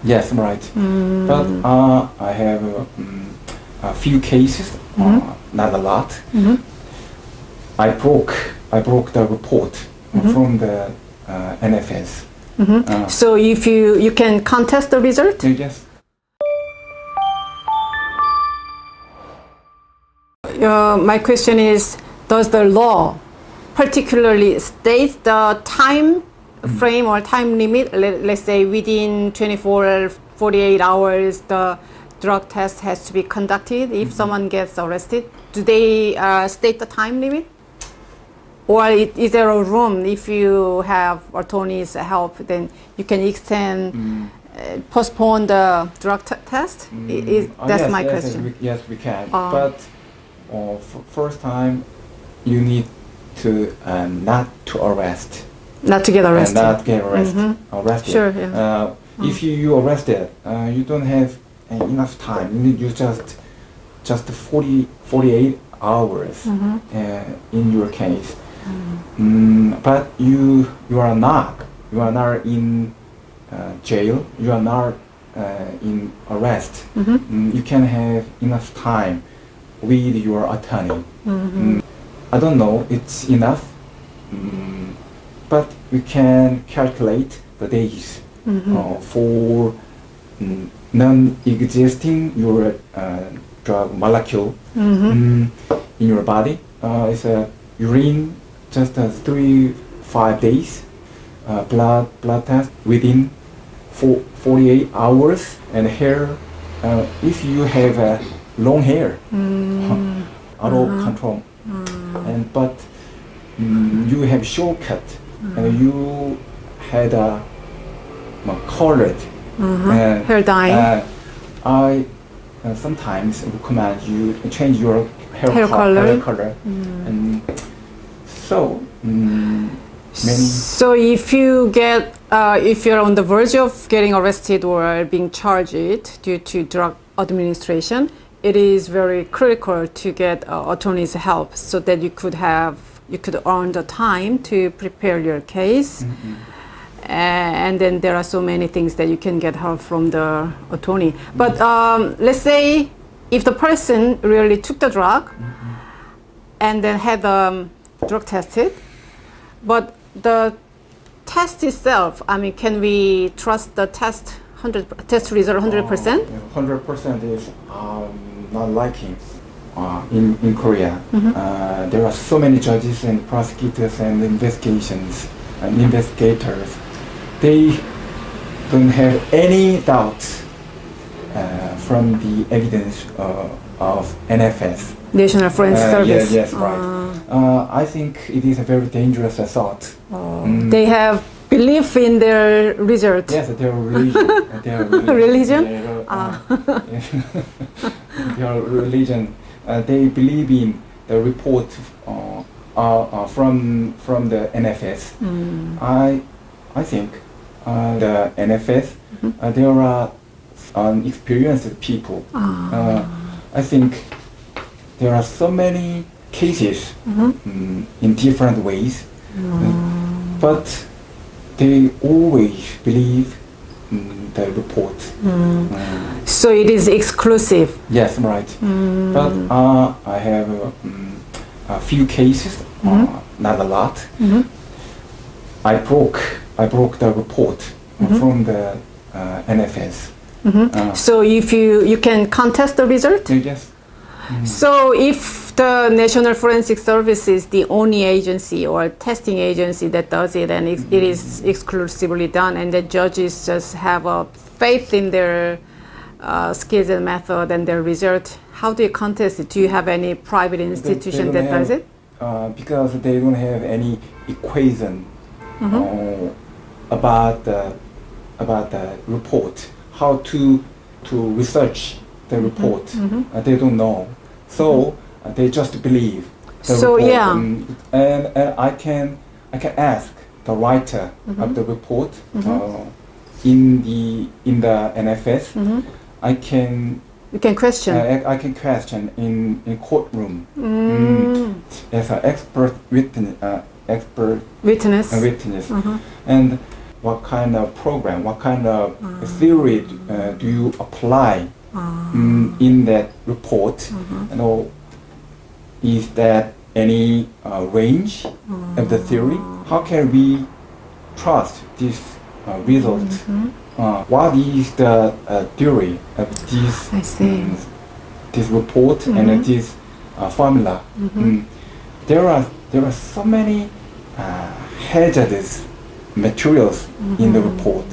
Yes, right. But I have a few cases, not a lot. I broke the report from the NFS. So if you can contest the result? Yes. My question is, does the law particularly state the time frame or time limit? Let's say within 24 or 48 hours the drug test has to be conducted if someone gets arrested. Do they state the time limit? Or is there a room if you have attorney's help, then you can extend, postpone the drug test? That's my question. Yes, we can. But first time, you need to not to arrest. Not to get arrested. Not get arrested. Sure. Yeah. If you arrested, you don't have enough time. You just 48 hours in your case. But you are not in jail. You are not in arrest. You can have enough time with your attorney. I don't know it's enough, but we can calculate the days for non-existing your drug molecule in your body. It's a urine, just 3-5 days. Blood test within 48 hours. And hair, if you have long hair, out of control. But you have shortcut and you had a colored hair dye. I sometimes recommend you change your hair color. And so many. So if you get, if you're on the verge of getting arrested or being charged due to drug administration, it is very critical to get attorney's help so that you could earn the time to prepare your case. And then there are so many things that you can get help from the attorney. But let's say if the person really took the drug and then had drug tested, but the test itself, I mean, can we trust the test result 100%? 100% is not liking in Korea. There are so many judges and prosecutors and investigators. They don't have any doubts from the evidence of NFS. National Forensic Service. Yes, right. I think it is a very dangerous thought. They have belief in their result. Yes, their religion. Religion? Their religion. They believe in the report from the NFS. I think the NFS, there are experienced people. I think there are so many cases in different ways, but they always believe the report. So it is exclusive. Yes, right. But I have a few cases, not a lot. I broke the report from the NFS. So if you can contest the result? Yes. So if the National Forensic Service is the only agency or testing agency that does it, and it is exclusively done, and the judges just have a faith in their skills and method and their result, how do you contest it? Do you have any private institution that does it? Because they don't have any equation about the report, how to research the report. They don't know, so they just believe the report. And I can ask the writer of the report in the NFS. You can question. I can question in courtroom as an expert witness. And what kind of program, what kind of theory do you apply in that report? You know, is that any range of the theory? How can we trust this result? What is the theory of this report and this formula? There are so many hazardous materials in the report,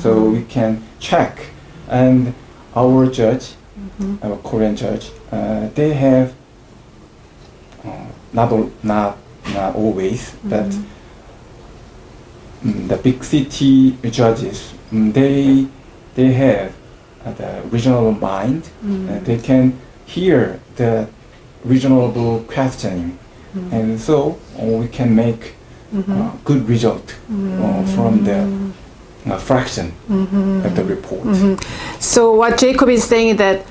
so we can check. And our judge, our Korean judge, they have not always, but the big city judges, they have the reasonable mind. They can hear the reasonable questioning, and so we can make good result from the fraction of the report. So what Jacob is saying that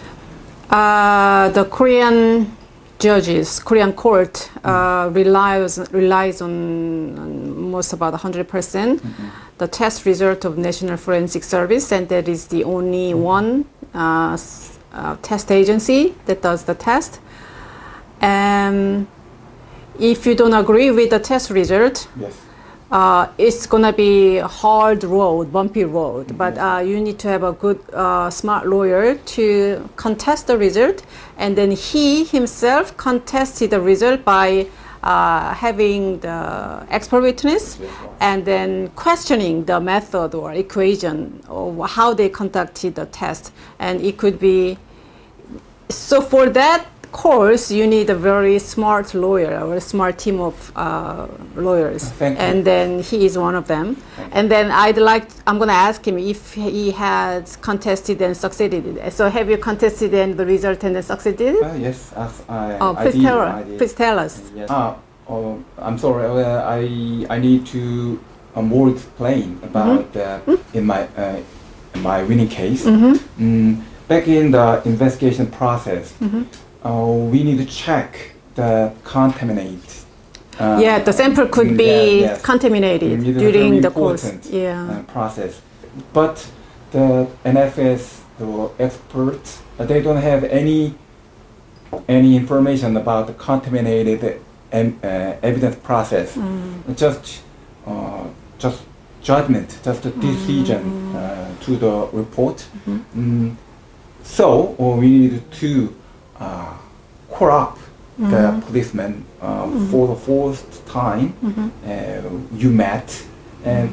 the Korean judges, Korean court relies on most about 100% the test result of National Forensic Service, and that is the only one test agency that does the test. If you don't agree with the test result, it's gonna be a hard road, bumpy road. But you need to have a good, smart lawyer to contest the result, and then he himself contested the result by having the expert witness and then questioning the method or equation or how they conducted the test. And it could be, so for that course, you need a very smart lawyer or a smart team of lawyers. And then he is one of them. And then I'm going to ask him if he has contested and succeeded. So have you contested and the result and then succeeded? Yes, Please tell us. Yes. I'm sorry, I need to more explain about in my winning case. Back in the investigation process, we need to check the contaminate. The sample could be contaminated during the course. Process. But the NFS, the experts, they don't have any information about the contaminated evidence process. Just judgment, just a decision to the report. So we need to call up the policeman for the fourth time. You met and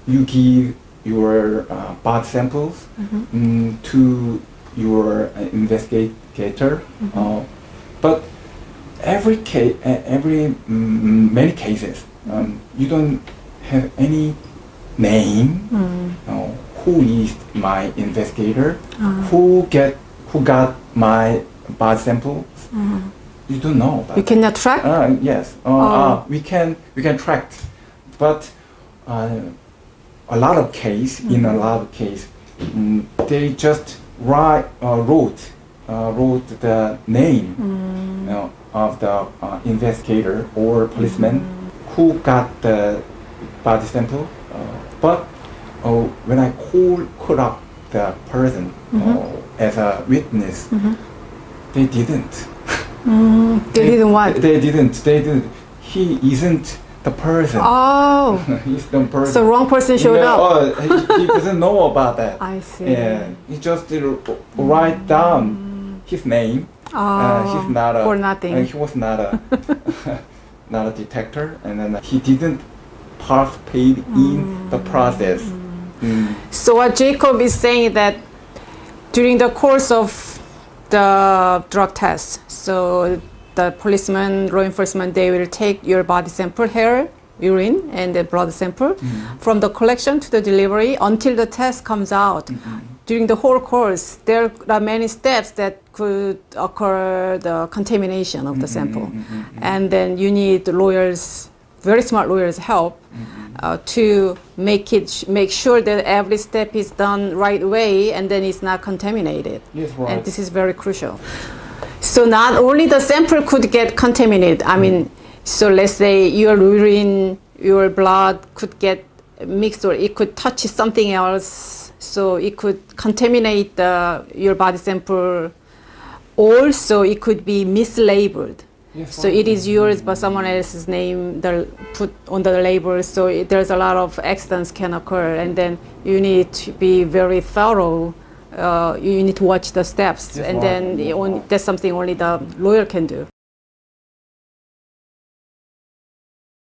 you give your blood samples to your investigator. But many cases, you don't have any name. Who is my investigator? Who got my blood samples? You don't know. You cannot track? Yes. We can track, but in a lot of case, they just wrote the name of the investigator or policeman who got the body sample. But when I called up the person as a witness, they didn't. They didn't what? They didn't. He isn't the person. He's the person. So wrong person showed up. He doesn't know about that. I see. He just write down his name. He's not for nothing. He was not a not a detector, and then he didn't participate in the process. So what Jacob is saying that during the course of the drug test, so the policeman, law enforcement, they will take your body sample, hair, urine, and the blood sample from the collection to the delivery until the test comes out. During the whole course, there are many steps that could occur the contamination of the sample. And then you need lawyers, very smart lawyers' help to make sure that every step is done right way and then it's not contaminated. Yes, right. And this is very crucial. So not only the sample could get contaminated, I mean, so let's say your urine, your blood could get mixed, or it could touch something else, so it could contaminate your body sample. Also, it could be mislabeled. Yes, so it is yours, but someone else's name they'll put on the label. So there's a lot of accidents can occur, and then you need to be very thorough. You need to watch the steps, and then that's something only the lawyer can do.